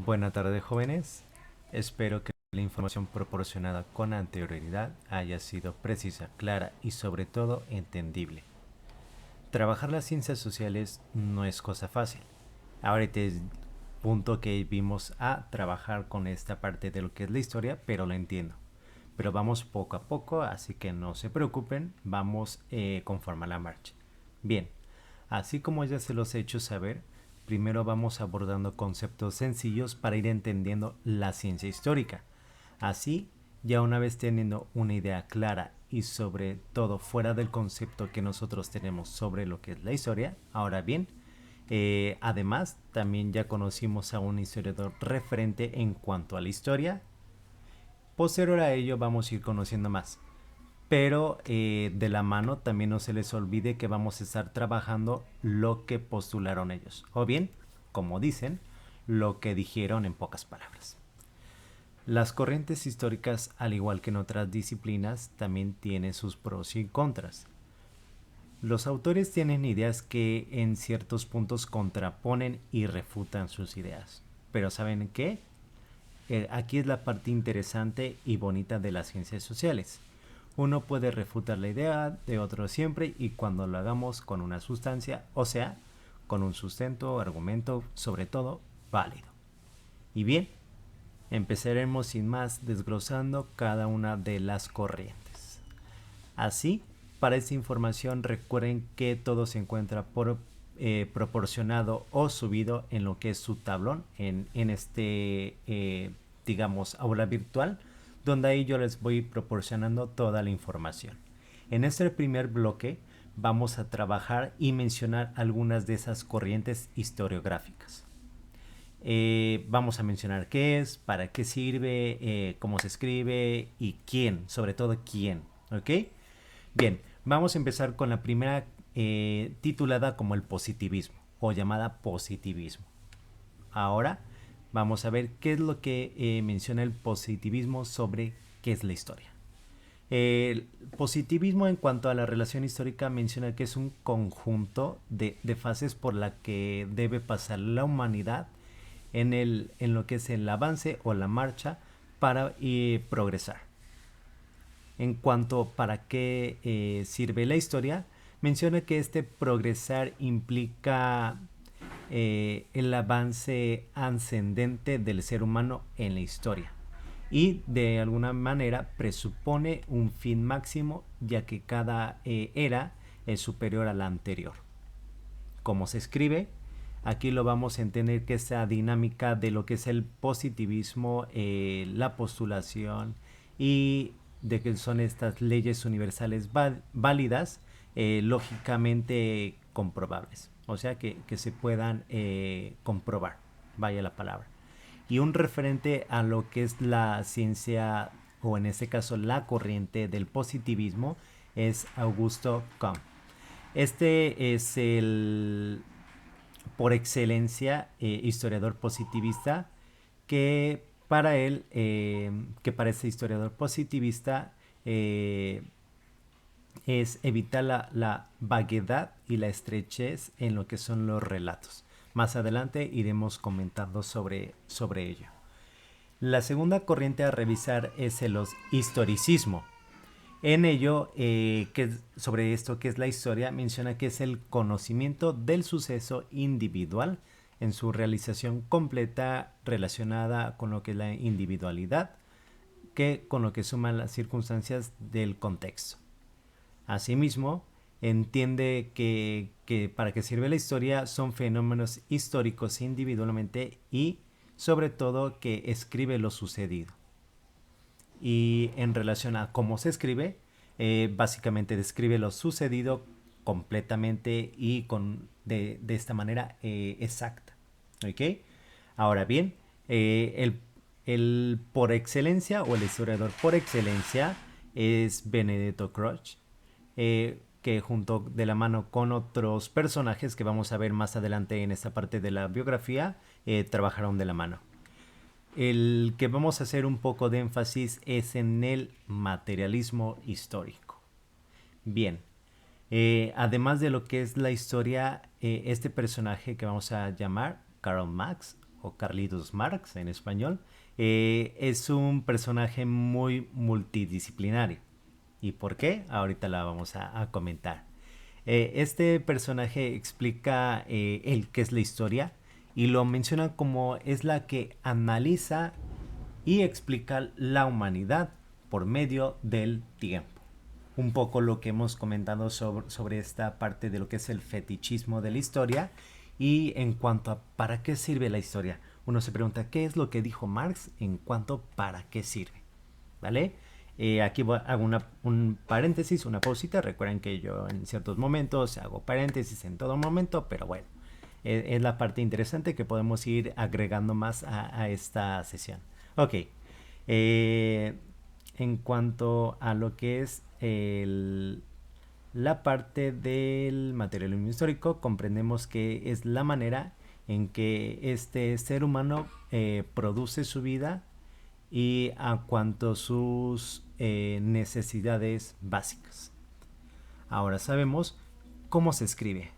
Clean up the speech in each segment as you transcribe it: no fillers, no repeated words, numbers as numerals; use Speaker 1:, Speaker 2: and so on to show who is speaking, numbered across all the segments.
Speaker 1: Buenas tardes, jóvenes. Espero que la información proporcionada con anterioridad haya sido precisa, clara y sobre todo entendible. Trabajar las ciencias sociales no es cosa fácil. Ahorita es punto que vimos a trabajar con esta parte de lo que es la historia, pero lo entiendo. Pero vamos poco a poco, así que no se preocupen, vamos conforme a la marcha. Bien, así como ya se los he hecho saber, primero vamos abordando conceptos sencillos para ir entendiendo la ciencia histórica. Así, ya una vez teniendo una idea clara y sobre todo fuera del concepto que nosotros tenemos sobre lo que es la historia, ahora bien, además también ya conocimos a un historiador referente en cuanto a la historia. Posterior a ello vamos a ir conociendo más. Pero de la mano también no se les olvide que vamos a estar trabajando lo que postularon ellos. O bien, como dicen, lo que dijeron en pocas palabras. Las corrientes históricas, al igual que en otras disciplinas, también tienen sus pros y contras. Los autores tienen ideas que en ciertos puntos contraponen y refutan sus ideas. Pero ¿saben qué? Aquí es la parte interesante y bonita de las ciencias sociales. Uno puede refutar la idea de otro siempre y cuando lo hagamos con una sustancia, o sea, con un sustento, argumento, sobre todo, válido. Y bien, empezaremos sin más desglosando cada una de las corrientes. Así, para esta información recuerden que todo se encuentra proporcionado o subido en lo que es su tablón en este, digamos, aula virtual, donde ahí yo les voy proporcionando toda la información. En este primer bloque vamos a trabajar y mencionar algunas de esas corrientes historiográficas. Vamos a mencionar qué es, para qué sirve, cómo se escribe y quién, sobre todo quién, ¿ok? Bien, vamos a empezar con la primera titulada como el positivismo o llamada positivismo. Ahora vamos a ver qué es lo que menciona el positivismo sobre qué es la historia. El positivismo en cuanto a la relación histórica menciona que es un conjunto de fases por la que debe pasar la humanidad en lo que es el avance o la marcha para progresar. En cuanto para qué sirve la historia, menciona que este progresar implica el avance ascendente del ser humano en la historia y de alguna manera presupone un fin máximo ya que cada era es superior a la anterior. ¿Cómo se escribe? Aquí lo vamos a entender que esa dinámica de lo que es el positivismo, la postulación y de que son estas leyes universales válidas, lógicamente comprobables. O sea, que se puedan comprobar, vaya la palabra. Y un referente a lo que es la ciencia, o en este caso la corriente del positivismo, es Augusto Comte. Este es el, por excelencia, historiador positivista, que para él, que para este historiador positivista, eh, es evitar la vaguedad y la estrechez en lo que son los relatos. Más adelante iremos comentando sobre ello. La segunda corriente a revisar es el historicismo. En ello, sobre esto que es la historia, menciona que es el conocimiento del suceso individual en su realización completa relacionada con lo que es la individualidad, que con lo que suman las circunstancias del contexto. Asimismo, entiende que para qué sirve la historia son fenómenos históricos individualmente y sobre todo que escribe lo sucedido. Y en relación a cómo se escribe, básicamente describe lo sucedido completamente y de esta manera exacta. ¿Ok? Ahora bien, el por excelencia o el historiador por excelencia es Benedetto Croce, que junto de la mano con otros personajes que vamos a ver más adelante en esta parte de la biografía, trabajaron de la mano. El que vamos a hacer un poco de énfasis es en el materialismo histórico. Bien, además de lo que es la historia, este personaje que vamos a llamar Karl Marx o Carlitos Marx en español, es un personaje muy multidisciplinario. ¿Y por qué? Ahorita la vamos a comentar. Este personaje explica el qué es la historia y lo menciona como es la que analiza y explica la humanidad por medio del tiempo. Un poco lo que hemos comentado sobre esta parte de lo que es el fetichismo de la historia y en cuanto a para qué sirve la historia. Uno se pregunta qué es lo que dijo Marx en cuanto a para qué sirve. ¿Vale? Aquí hago un paréntesis, una pausita. Recuerden que yo en ciertos momentos hago paréntesis en todo momento, pero bueno, es la parte interesante que podemos ir agregando más a esta sesión. Ok, en cuanto a lo que es la parte del materialismo histórico, comprendemos que es la manera en que este ser humano produce su vida y a cuanto sus necesidades básicas. Ahora sabemos cómo se escribe.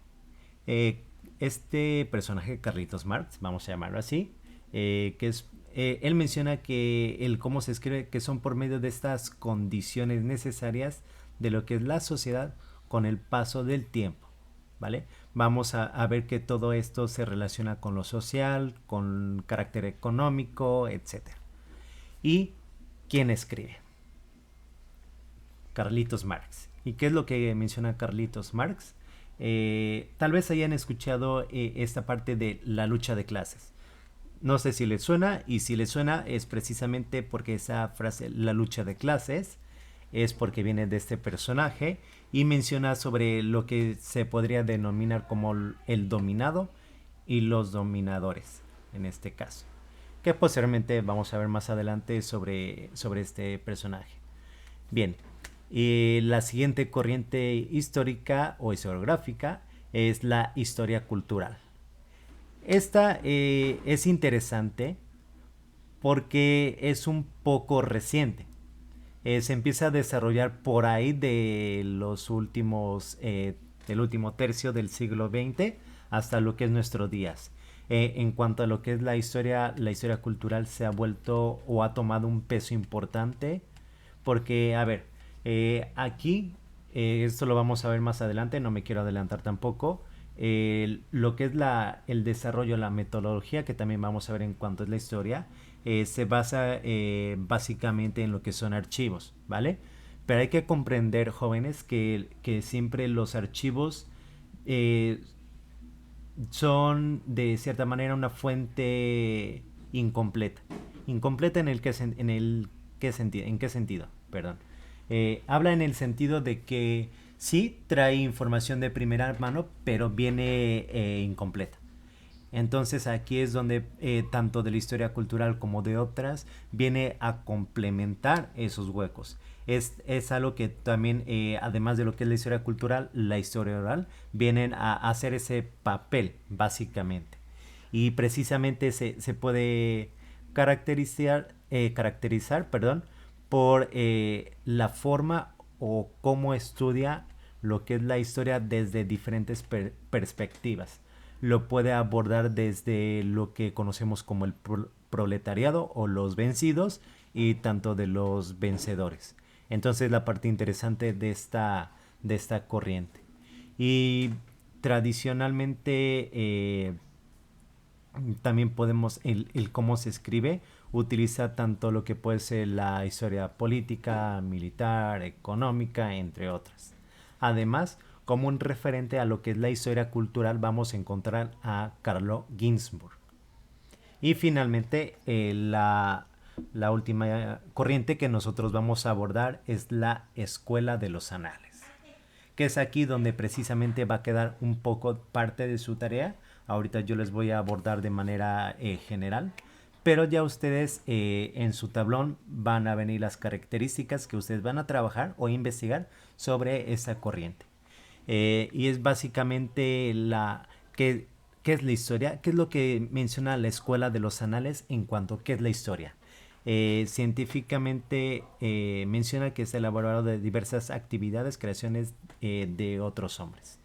Speaker 1: Este personaje, Carlitos Marx, vamos a llamarlo así, él menciona que el cómo se escribe, que son por medio de estas condiciones necesarias de lo que es la sociedad con el paso del tiempo, ¿vale? Vamos a ver que todo esto se relaciona con lo social, con carácter económico, etc. ¿Y quién escribe? Carlitos Marx. ¿Y qué es lo que menciona Carlitos Marx? Tal vez hayan escuchado esta parte de la lucha de clases. No sé si les suena, y si les suena es precisamente porque esa frase, la lucha de clases, es porque viene de este personaje y menciona sobre lo que se podría denominar como el dominado y los dominadores, en este caso, que posteriormente vamos a ver más adelante sobre este personaje. Bien, y la siguiente corriente histórica o historiográfica es la historia cultural. Esta es interesante porque es un poco reciente. Se empieza a desarrollar por ahí de los últimos, del último tercio del siglo XX hasta lo que es nuestros días. En cuanto a lo que es la historia cultural se ha vuelto o ha tomado un peso importante porque, a ver, aquí, esto lo vamos a ver más adelante, no me quiero adelantar tampoco, lo que es el desarrollo, la metodología que también vamos a ver en cuanto es la historia, se basa básicamente en lo que son archivos, ¿vale? Pero hay que comprender, jóvenes, que siempre los archivos eh, son de cierta manera una fuente incompleta. Incompleta en el que en qué sentido, perdón. Habla en el sentido de que sí trae información de primera mano, pero viene incompleta. Entonces aquí es donde tanto de la historia cultural como de otras viene a complementar esos huecos. Es algo que también, además de lo que es la historia cultural, la historia oral, vienen a hacer ese papel básicamente. Y precisamente se puede caracterizar perdón, por la forma o cómo estudia lo que es la historia desde diferentes perspectivas. Lo puede abordar desde lo que conocemos como el proletariado o los vencidos y tanto de los vencedores. Entonces la parte interesante de esta corriente. Y tradicionalmente también podemos, el cómo se escribe, utiliza tanto lo que puede ser la historia política, militar, económica, entre otras. Además, como un referente a lo que es la historia cultural, vamos a encontrar a Carlo Ginzburg. Y finalmente, la última corriente que nosotros vamos a abordar es la Escuela de los Anales, que es aquí donde precisamente va a quedar un poco parte de su tarea. Ahorita yo les voy a abordar de manera general, pero ya ustedes en su tablón van a venir las características que ustedes van a trabajar o investigar sobre esa corriente. Y es básicamente qué es la historia, qué es lo que menciona la Escuela de los Anales en cuanto a qué es la historia. Científicamente menciona que es elaborado de diversas actividades, creaciones de otros hombres.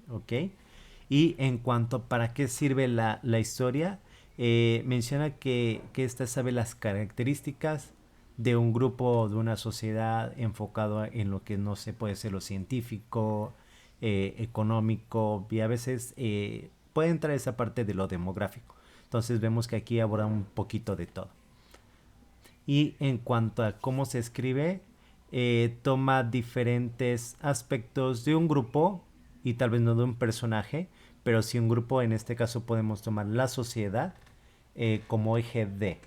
Speaker 1: ¿Ok? Y en cuanto a para qué sirve la historia, menciona que ésta sabe las características de un grupo, de una sociedad enfocado en lo que no se puede ser lo científico, económico y a veces puede entrar esa parte de lo demográfico. Entonces vemos que aquí aborda un poquito de todo. Y en cuanto a cómo se escribe, toma diferentes aspectos de un grupo y tal vez no de un personaje, pero sí un grupo, en este caso podemos tomar la sociedad como eje de.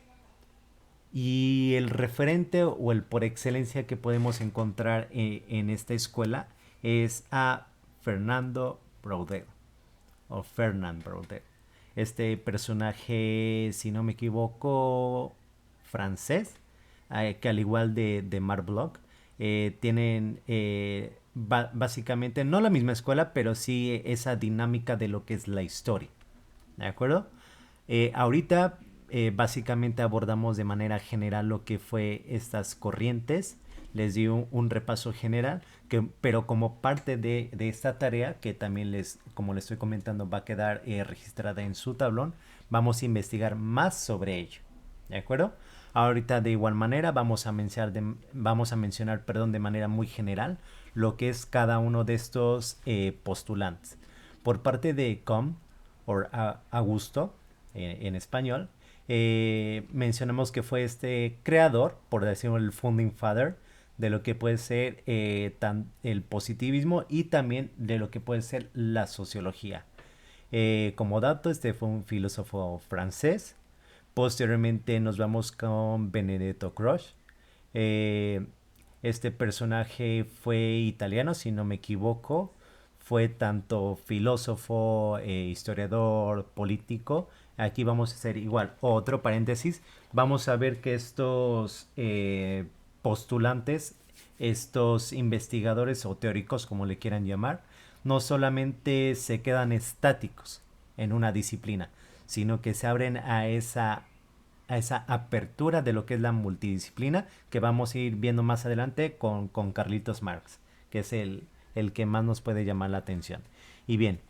Speaker 1: Y el referente o el por excelencia que podemos encontrar en esta escuela es a Fernando Braudel o Fernand Braudel. Este personaje, si no me equivoco, francés, que al igual de Marc Bloch, tienen básicamente no la misma escuela, pero sí esa dinámica de lo que es la historia. ¿De acuerdo? Ahorita básicamente abordamos de manera general lo que fue estas corrientes. Les di un repaso general, pero como parte de esta tarea, que también como les estoy comentando, va a quedar registrada en su tablón, vamos a investigar más sobre ello. ¿De acuerdo? Ahorita de igual manera vamos a mencionar de manera muy general lo que es cada uno de estos postulantes. Por parte de Com, o Augusto, en español, mencionamos que fue este creador, por decirlo, el founding father, de lo que puede ser el positivismo y también de lo que puede ser la sociología. Como dato, este fue un filósofo francés. Posteriormente nos vamos con Benedetto Croce. Este personaje fue italiano, si no me equivoco. Fue tanto filósofo, historiador, político. Aquí vamos a hacer igual otro paréntesis. Vamos a ver que estos postulantes, estos investigadores o teóricos, como le quieran llamar, no solamente se quedan estáticos en una disciplina, sino que se abren a esa apertura de lo que es la multidisciplina, que vamos a ir viendo más adelante con Carlitos Marx, que es el que más nos puede llamar la atención. Y bien,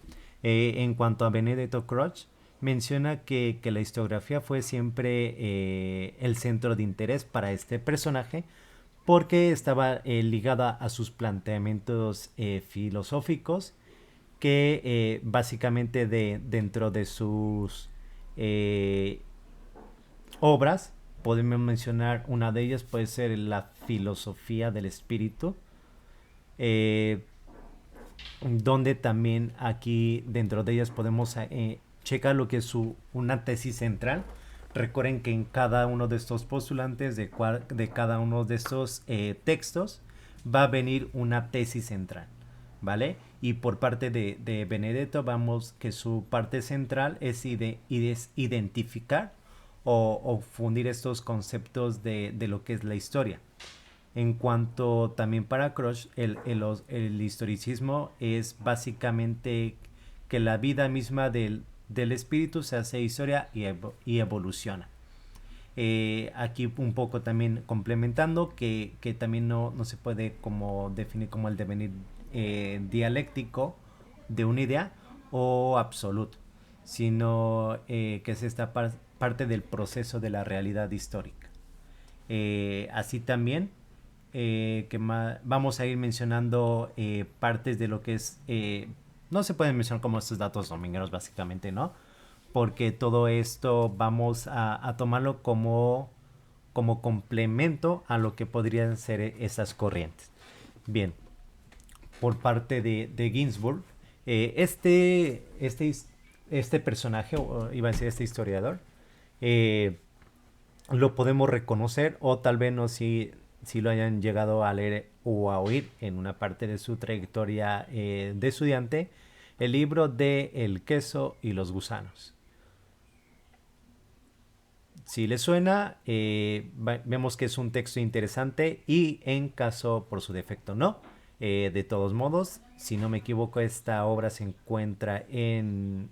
Speaker 1: en cuanto a Benedetto Croce, menciona que la historiografía fue siempre el centro de interés para este personaje, porque estaba ligada a sus planteamientos filosóficos que básicamente dentro de sus eh, obras podemos mencionar una de ellas puede ser la filosofía del espíritu, eh, donde también aquí dentro de ellas podemos checar lo que es una tesis central. Recuerden que en cada uno de estos postulantes, de cada uno de estos textos, va a venir una tesis central, ¿vale? Y por parte de Benedetto vamos que su parte central es identificar o fundir estos conceptos de lo que es la historia. En cuanto también para Crush, el historicismo es básicamente que la vida misma del espíritu se hace historia y evoluciona. Aquí un poco también complementando que también no se puede como definir como el devenir dialéctico de una idea o absoluto, sino que es esta parte del proceso de la realidad histórica. Así también vamos a ir mencionando partes de lo que es no se pueden mencionar como estos datos domingueros básicamente, ¿no? Porque todo esto vamos a tomarlo como complemento a lo que podrían ser esas corrientes. Bien, por parte de Ginsburg, este personaje, o iba a decir este historiador, eh, lo podemos reconocer o tal vez no si lo hayan llegado a leer o a oír en una parte de su trayectoria de estudiante, el libro de El queso y los gusanos. Si les suena, vemos que es un texto interesante y en caso por su defecto no. De todos modos, si no me equivoco, esta obra se encuentra en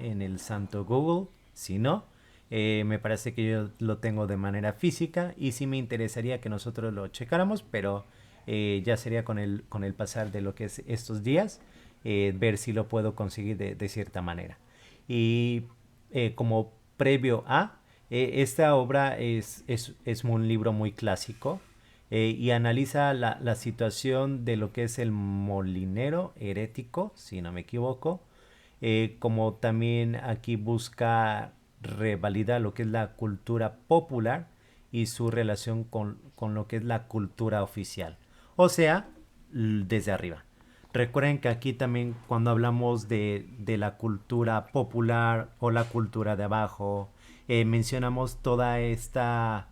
Speaker 1: el santo Google. Si no, me parece que yo lo tengo de manera física y sí me interesaría que nosotros lo checáramos, pero ya sería con el pasar de lo que es estos días, ver si lo puedo conseguir de cierta manera. Y como previo a. Esta obra es un libro muy clásico y analiza la situación de lo que es el molinero herético, si no me equivoco, como también aquí busca revalidar lo que es la cultura popular y su relación con lo que es la cultura oficial. O sea, desde arriba. Recuerden que aquí también cuando hablamos de la cultura popular o la cultura de abajo, mencionamos toda esta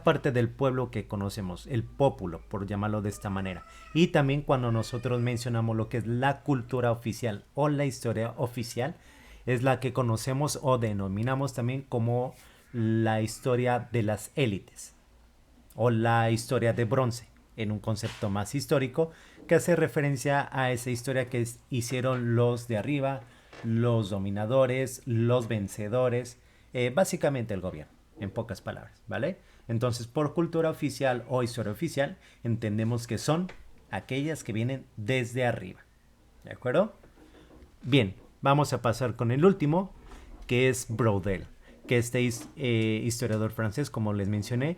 Speaker 1: parte del pueblo que conocemos, el pópulo, por llamarlo de esta manera. Y también cuando nosotros mencionamos lo que es la cultura oficial o la historia oficial, es la que conocemos o denominamos también como la historia de las élites o la historia de bronce, en un concepto más histórico que hace referencia a esa historia que hicieron los de arriba, los dominadores, los vencedores, básicamente el gobierno, en pocas palabras, ¿vale? Entonces, por cultura oficial o historia oficial, entendemos que son aquellas que vienen desde arriba, ¿de acuerdo? Bien, vamos a pasar con el último, que es Braudel, que este historiador francés, como les mencioné,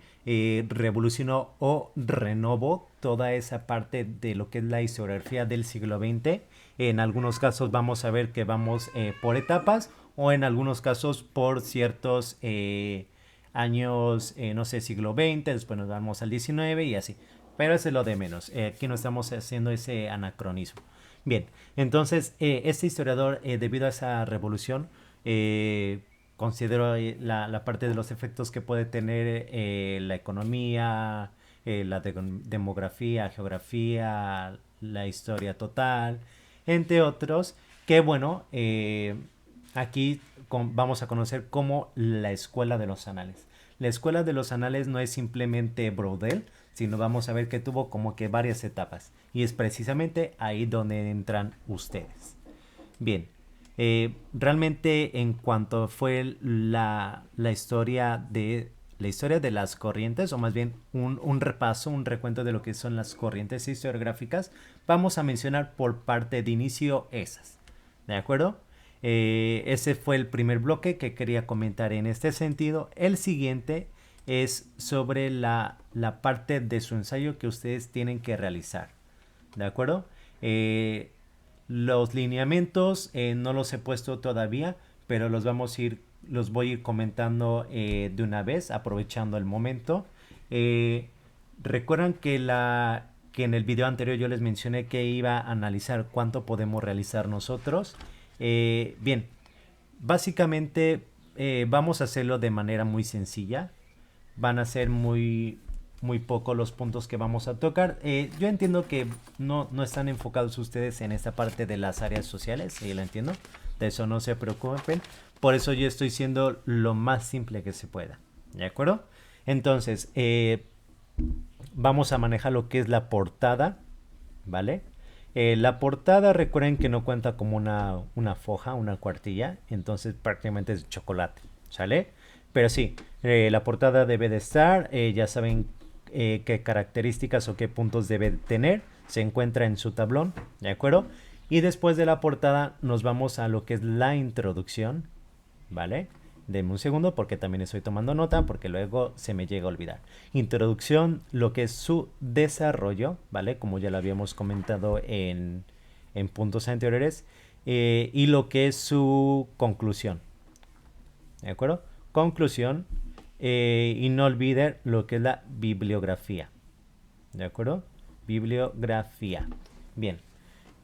Speaker 1: revolucionó o renovó toda esa parte de lo que es la historiografía del siglo XX. En algunos casos vamos a ver que vamos por etapas o en algunos casos por ciertos años, no sé, siglo XX, después nos vamos al XIX y así. Pero eso es lo de menos. Aquí no estamos haciendo ese anacronismo. Bien, entonces este historiador, debido a esa revolución, considero la parte de los efectos que puede tener la economía, la demografía, geografía, la historia total, entre otros, que bueno, aquí vamos a conocer como la escuela de los anales. La escuela de los anales no es simplemente Braudel, sino vamos a ver que tuvo como que varias etapas. Y es precisamente ahí donde entran ustedes. Bien, realmente en cuanto fue la historia de las corrientes, o más bien un repaso, un recuento de lo que son las corrientes historiográficas, vamos a mencionar por parte de inicio esas. ¿De acuerdo? Ese fue el primer bloque que quería comentar en este sentido. El siguiente es sobre la parte de su ensayo que ustedes tienen que realizar. ¿De acuerdo? Los lineamientos no los he puesto todavía, pero los voy a ir comentando de una vez, aprovechando el momento. Eh, Recuerdan que en el video anterior yo les mencioné que iba a analizar cuánto podemos realizar nosotros. Bien, básicamente vamos a hacerlo de manera muy sencilla. Van a ser muy poco los puntos que vamos a tocar. Yo entiendo que no están enfocados ustedes en esta parte de las áreas sociales, sí, lo entiendo. De eso no se preocupen. Por eso yo estoy siendo lo más simple que se pueda. ¿De acuerdo? Entonces, vamos a manejar lo que es la portada, ¿vale? La portada, recuerden que no cuenta como una foja, una cuartilla, entonces prácticamente es chocolate, ¿sale? Pero sí, la portada debe de estar, ya saben qué características o qué puntos debe tener, se encuentra en su tablón, ¿de acuerdo? Y después de la portada nos vamos a lo que es la introducción, ¿vale? Denme un segundo porque también estoy tomando nota porque luego se me llega a olvidar. Introducción, lo que es su desarrollo, ¿vale? Como ya lo habíamos comentado en puntos anteriores. Y lo que es su conclusión, ¿de acuerdo? Conclusión. Y no olviden lo que es la bibliografía, ¿de acuerdo? Bibliografía. Bien.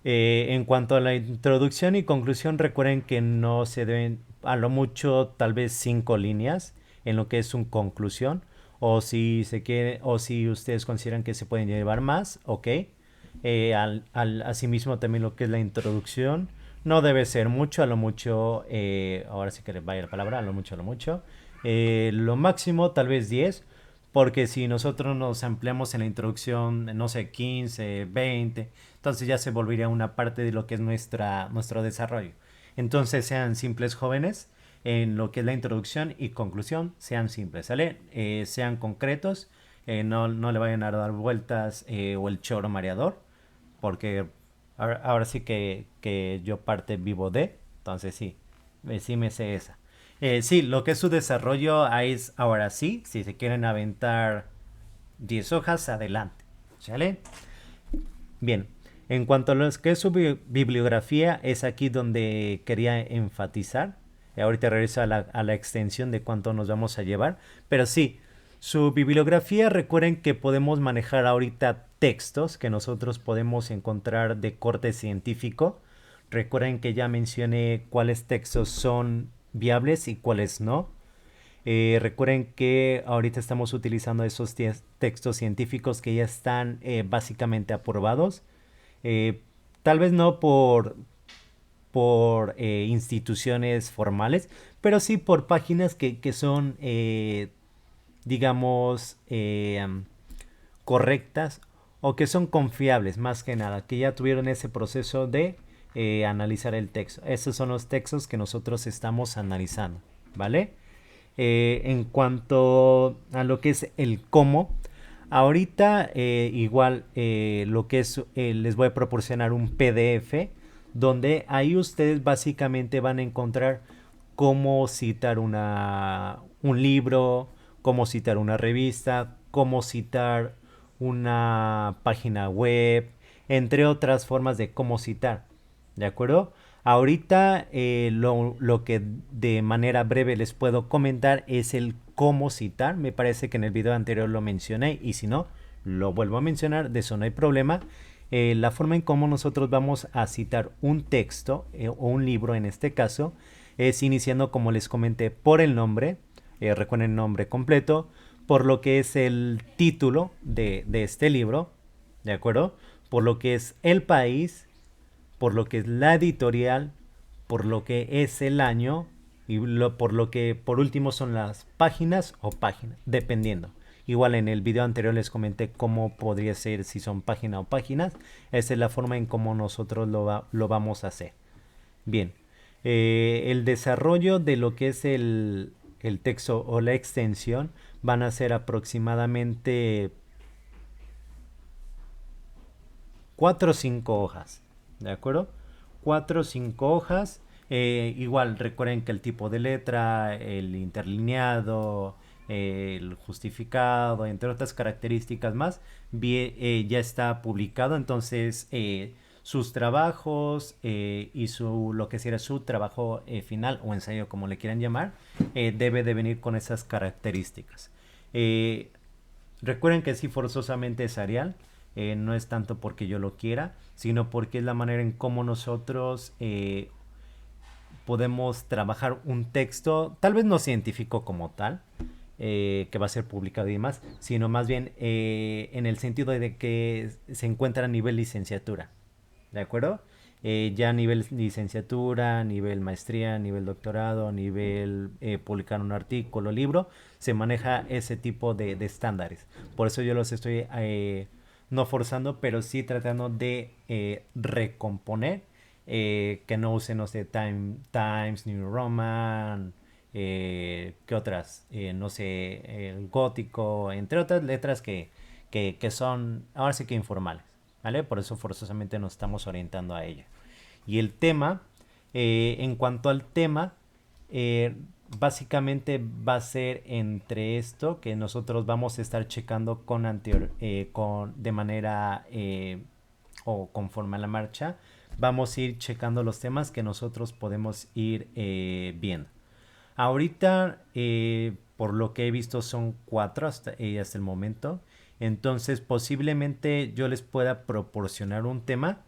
Speaker 1: En cuanto a la introducción y conclusión, recuerden que no se deben, a lo mucho, tal vez 5 líneas en lo que es su conclusión. O si se quiere, o si ustedes consideran que se pueden llevar más, ok. Asimismo, también lo que es la introducción. No debe ser mucho, a lo mucho, ahora sí que les vaya la palabra, a lo mucho, a lo mucho. Lo máximo, tal vez 10, porque si nosotros nos ampliamos en la introducción, no sé, 15, 20, entonces ya se volvería una parte de lo que es nuestro desarrollo. Entonces sean simples, jóvenes, en lo que es la introducción y conclusión, sean simples, ¿sale? Sean concretos, no le vayan a dar vueltas o el choro mareador, porque ahora sí que yo parte vivo de, entonces sí, sí me sé esa. Sí, lo que es su desarrollo ahí es ahora sí, si se quieren aventar 10 hojas, adelante. ¿Sale? Bien, en cuanto a lo que es su bibliografía, es aquí donde quería enfatizar. Ahorita regreso a la extensión de cuánto nos vamos a llevar. Pero sí, su bibliografía, recuerden que podemos manejar ahorita textos que nosotros podemos encontrar de corte científico. Recuerden que ya mencioné cuáles textos son viables y cuáles no. Recuerden que ahorita estamos utilizando esos textos científicos que ya están básicamente aprobados. Eh, Tal vez no por instituciones formales, pero sí por páginas que son, digamos, correctas o que son confiables, más que nada, que ya tuvieron ese proceso de analizar el texto. Esos son los textos que nosotros estamos analizando, ¿vale? En cuanto a lo que es el cómo, ahorita igual lo que es, les voy a proporcionar un PDF donde ahí ustedes básicamente van a encontrar cómo citar un libro, cómo citar una revista, cómo citar una página web, entre otras formas de cómo citar. ¿De acuerdo? Ahorita lo que de manera breve les puedo comentar es el cómo citar. Me parece que en el video anterior lo mencioné y si no, lo vuelvo a mencionar, de eso no hay problema. La forma en cómo nosotros vamos a citar un texto o un libro en este caso es iniciando, como les comenté, por el nombre, recuerden el nombre completo, por lo que es el título de este libro, ¿de acuerdo? Por lo que es el país, por lo que es la editorial, por lo que es el año y por lo que por último son las páginas o páginas, dependiendo. Igual en el video anterior les comenté cómo podría ser si son página o páginas. Esa es la forma en cómo nosotros lo vamos a hacer. Bien, el desarrollo de lo que es el texto o la extensión van a ser aproximadamente 4 o 5 hojas, ¿de acuerdo? 4 o 5 hojas. Igual recuerden que el tipo de letra, el interlineado, el justificado, entre otras características más, ya está publicado. Entonces, sus trabajos y lo que será su trabajo final o ensayo, como le quieran llamar, debe de venir con esas características. Eh, Recuerden que sí, forzosamente es Arial. No es tanto porque yo lo quiera, sino porque es la manera en cómo nosotros podemos trabajar un texto, tal vez no científico como tal, que va a ser publicado y demás, sino más bien en el sentido de que se encuentra a nivel licenciatura. ¿De acuerdo? Ya a nivel licenciatura, nivel maestría, nivel doctorado, nivel publicar un artículo, libro, se maneja ese tipo de estándares. Por eso yo los estoy no forzando, pero sí tratando de recomponer, que no usen, no sé, Times New Roman, ¿qué otras? No sé, el gótico, entre otras letras que son ahora sí que informales. ¿Vale? Por eso forzosamente nos estamos orientando a ella. Y el tema, en cuanto al tema, eh, básicamente va a ser entre esto que nosotros vamos a estar checando de manera o conforme a la marcha. Vamos a ir checando los temas que nosotros podemos ir viendo. Ahorita, por lo que he visto, son 4 hasta el momento. Entonces, posiblemente yo les pueda proporcionar un tema,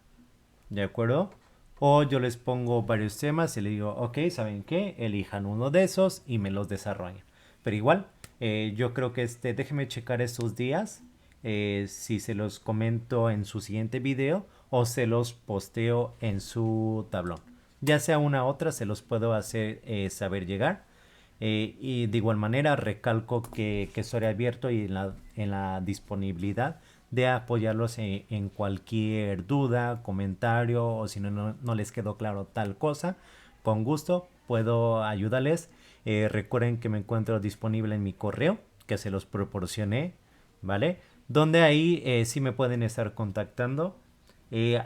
Speaker 1: ¿de acuerdo? O yo les pongo varios temas y les digo, ok, ¿saben qué? Elijan uno de esos y me los desarrollan. Pero igual, yo creo que déjenme checar estos días, si se los comento en su siguiente video o se los posteo en su tablón. Ya sea una u otra, se los puedo hacer saber llegar. Y de igual manera recalco que estoy abierto y en la disponibilidad de apoyarlos en cualquier duda, comentario o si no les quedó claro tal cosa, con gusto puedo ayudarles. Recuerden que me encuentro disponible en mi correo, que se los proporcioné, ¿vale? Donde ahí sí me pueden estar contactando.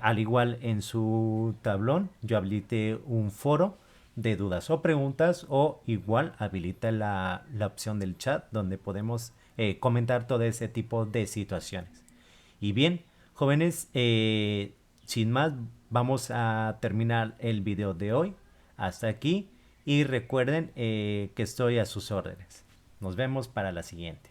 Speaker 1: Al igual en su tablón, yo habilité un foro de dudas o preguntas, o igual habilita la opción del chat donde podemos comentar todo ese tipo de situaciones. Y bien, jóvenes, sin más, vamos a terminar el video de hoy. Hasta aquí. Y recuerden que estoy a sus órdenes. Nos vemos para la siguiente.